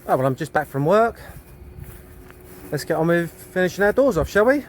Oh, well, I'm just back from work. Let's get on with finishing our doors off, shall we?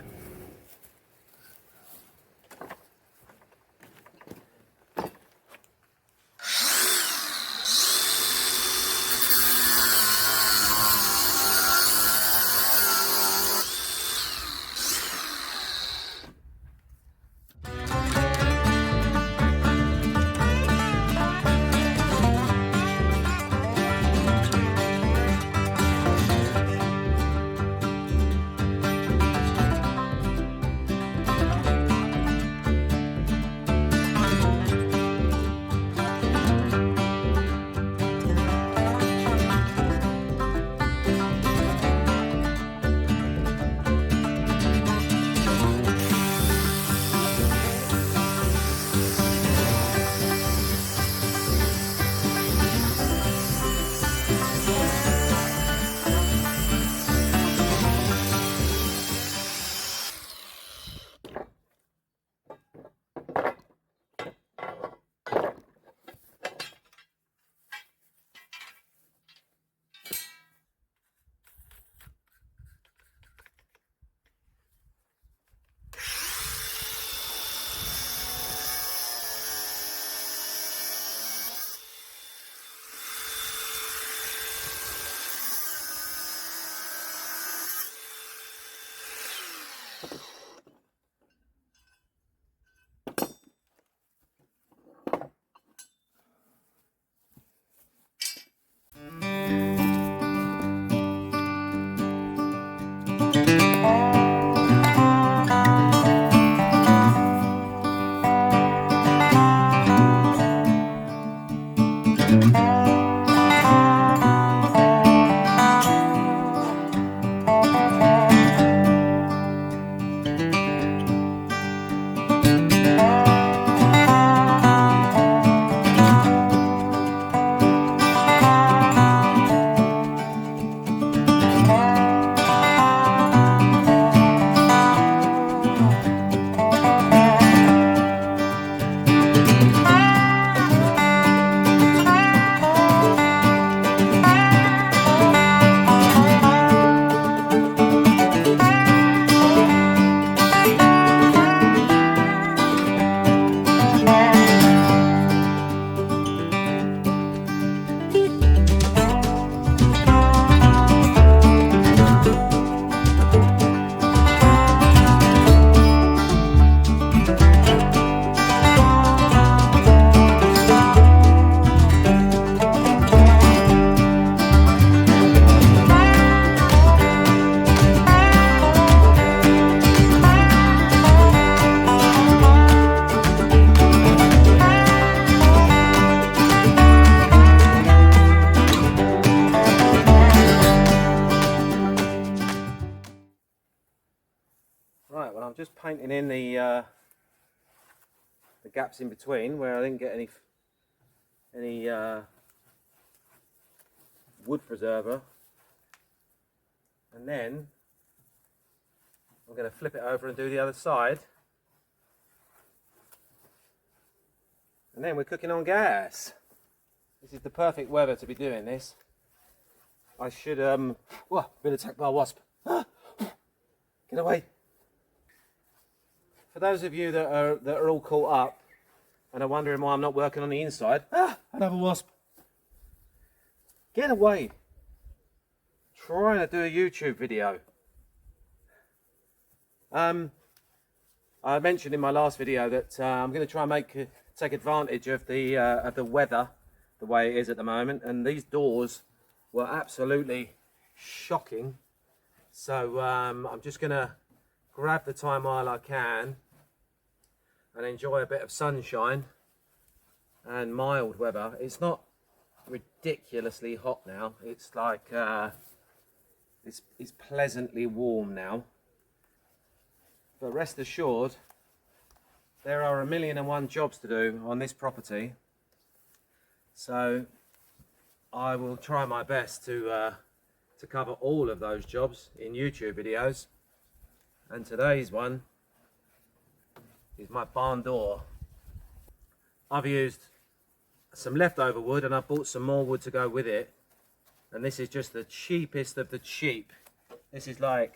Right, well, I'm just painting in the gaps in between where I didn't get any wood preserver, and then I'm going to flip it over and do the other side, and then we're cooking on gas. This is the perfect weather to be doing this. I should whoa, been attacked by a wasp. Ah, get away. For those of you that are all caught up and are wondering why I'm not working on the inside, another wasp. Get away. Trying to do a YouTube video. I mentioned in my last video that I'm going to try and take advantage of the weather the way it is at the moment, and these doors were absolutely shocking. So I'm just going to grab the time while I can and enjoy a bit of sunshine and mild weather. It's not ridiculously hot now. It's like it's pleasantly warm now. But rest assured, there are 1,000,001 jobs to do on this property. So I will try my best to cover all of those jobs in YouTube videos. And today's one is my barn door. I've used some leftover wood and I've bought some more wood to go with it. And this is just the cheapest of the cheap. This is like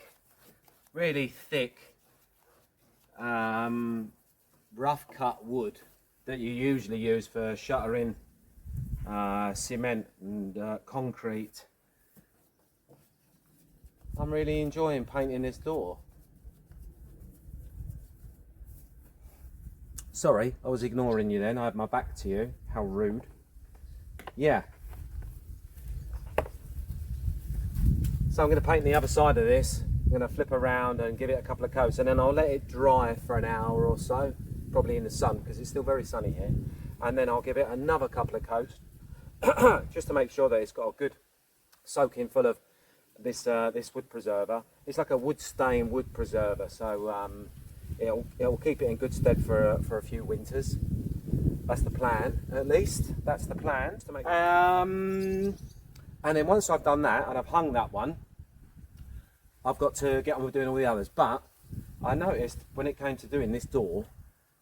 really thick, rough cut wood that you usually use for shuttering cement and concrete. I'm really enjoying painting this door. Sorry, I was ignoring you then. I had my back to you. How rude. Yeah. So I'm going to paint the other side of this. I'm going to flip around and give it a couple of coats, and then I'll let it dry for an hour or so, probably in the sun because it's still very sunny here. And then I'll give it another couple of coats just to make sure that it's got a good soaking full of this this wood preserver. It's like a wood stain wood preserver, so it'll keep it in good stead for a few winters. That's the plan, at least. That's the plan. To make and then once I've done that and I've hung that one, I've got to get on with doing all the others. But I noticed when it came to doing this door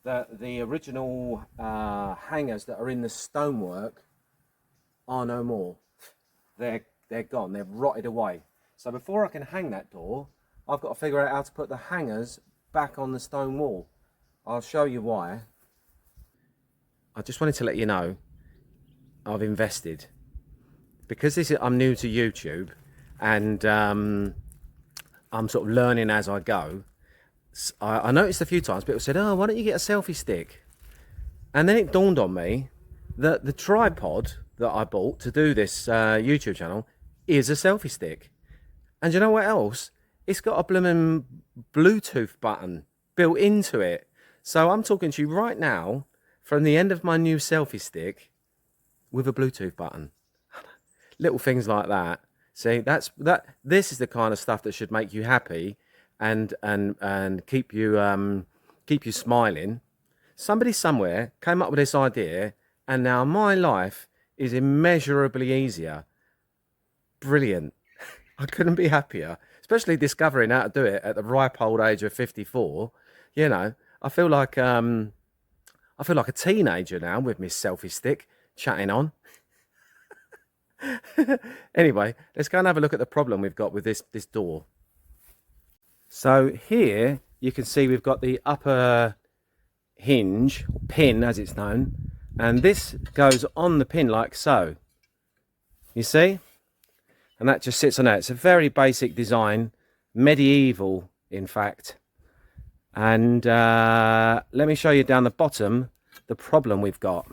that the original hangers that are in the stonework are no more. They're gone. They're rotted away. So before I can hang that door, I've got to figure out how to put the hangers back on the stone wall. I'll show you why. I just wanted to let you know I've invested, because I'm new to YouTube, and I'm sort of learning as I go. I noticed a few times people said, oh, why don't you get a selfie stick? And then it dawned on me that the tripod that I bought to do this YouTube channel is a selfie stick. And you know what else? It's got a blooming Bluetooth button built into it. So I'm talking to you right now from the end of my new selfie stick with a Bluetooth button. Little things like that. See, this is the kind of stuff that should make you happy and keep you smiling. Somebody somewhere came up with this idea, and now my life is immeasurably easier. Brilliant. I couldn't be happier, especially discovering how to do it at the ripe old age of 54. You know, I feel like a teenager now with my selfie stick chatting on. Anyway, let's go and have a look at the problem we've got with this door. So here you can see we've got the upper hinge, pin as it's known, and this goes on the pin like so. You see? And that just sits on there. It's a very basic design, medieval in fact. And let me show you down the bottom the problem we've got.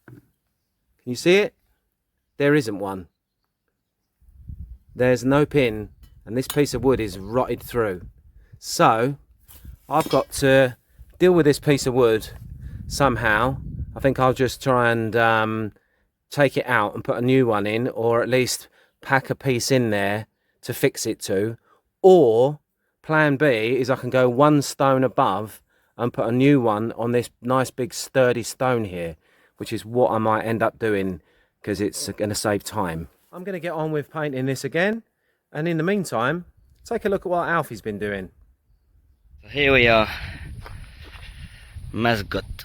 Can you see it? There isn't one. There's no pin, and this piece of wood is rotted through. So I've got to deal with this piece of wood somehow. I think I'll just try and take it out and put a new one in, or at least pack a piece in there to fix it to. Or plan B is I can go one stone above and put a new one on this nice big sturdy stone here, which is what I might end up doing because it's going to save time. I'm going to get on with painting this again, and in the meantime, take a look at what Alfie's been doing. So here we are, Masgot,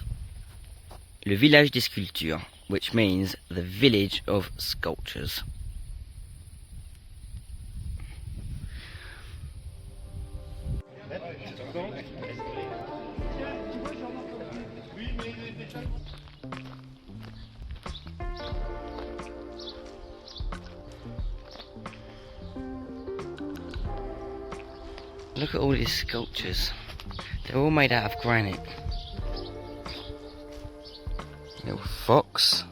le village des sculptures, which means the village of sculptures. Look at all these sculptures. They're all made out of granite. Little fox.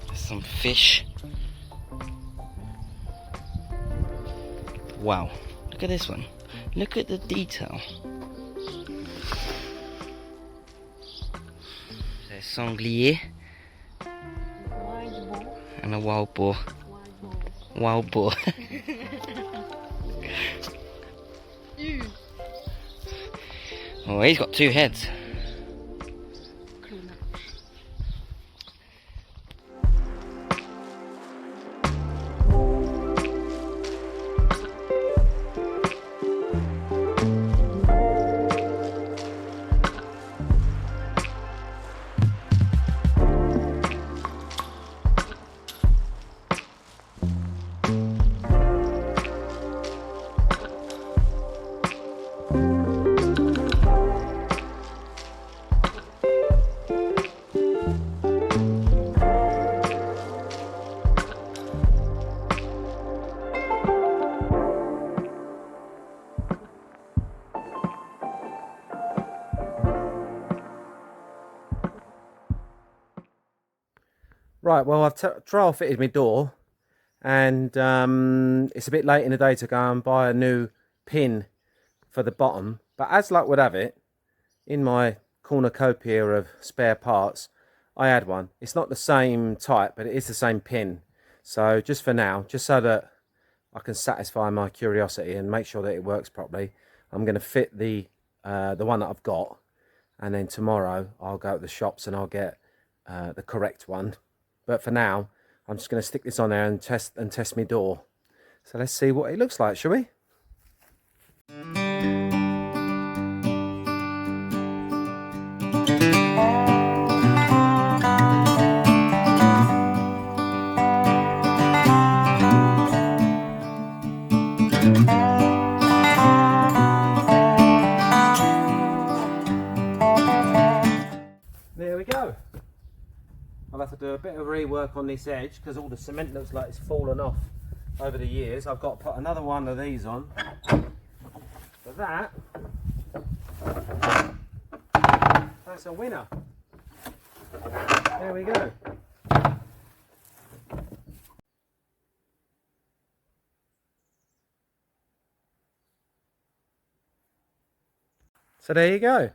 There's some fish. Wow. Look at this one. Look at the detail. There's sanglier. And a wild boar. Wild boar. Oh, he's got two heads. Right, well, I've trial fitted my door, and it's a bit late in the day to go and buy a new pin for the bottom. But as luck would have it, in my cornucopia of spare parts, I had one. It's not the same type, but it is the same pin. So just for now, just so that I can satisfy my curiosity and make sure that it works properly, I'm going to fit the one that I've got, and then tomorrow I'll go to the shops and I'll get the correct one. But for now, I'm just going to stick this on there and test my door. So let's see what it looks like, shall we? There we go. I'll have to do a bit of rework on this edge because all the cement looks like it's fallen off over the years. I've got to put another one of these on. For that, that's a winner. There we go. So there you go.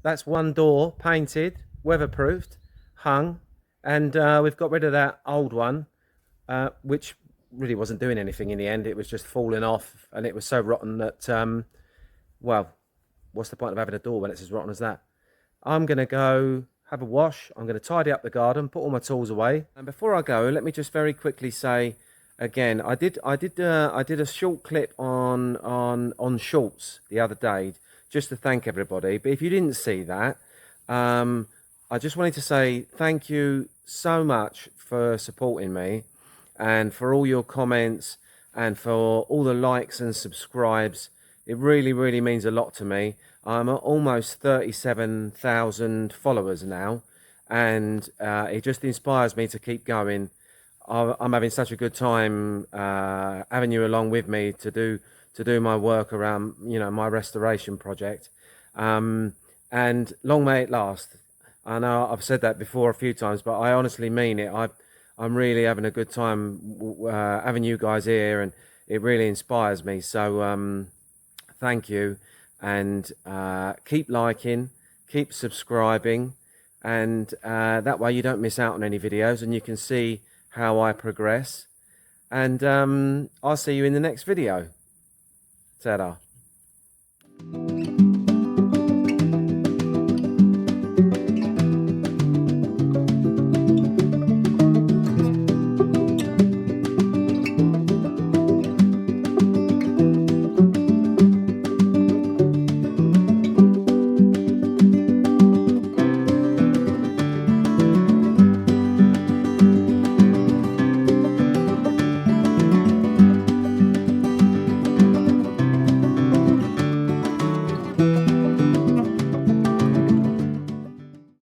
That's one door painted, weatherproofed, hung, and we've got rid of that old one, which really wasn't doing anything in the end. It was just falling off, and it was so rotten that, well, what's the point of having a door when it's as rotten as that? I'm going to go have a wash. I'm going to tidy up the garden, put all my tools away. And before I go, let me just very quickly say again, I did a short clip on Shorts the other day, just to thank everybody. But if you didn't see that, I just wanted to say thank you so much for supporting me, and for all your comments, and for all the likes and subscribes. It really, really means a lot to me. I'm at almost 37,000 followers now, and it just inspires me to keep going. I'm having such a good time having you along with me to do my work around, you know, my restoration project, and long may it last. I know I've said that before a few times, but I honestly mean it. I'm really having a good time having you guys here, and it really inspires me. So thank you, and keep liking, keep subscribing, and that way you don't miss out on any videos, and you can see how I progress. And I'll see you in the next video. Ta-da.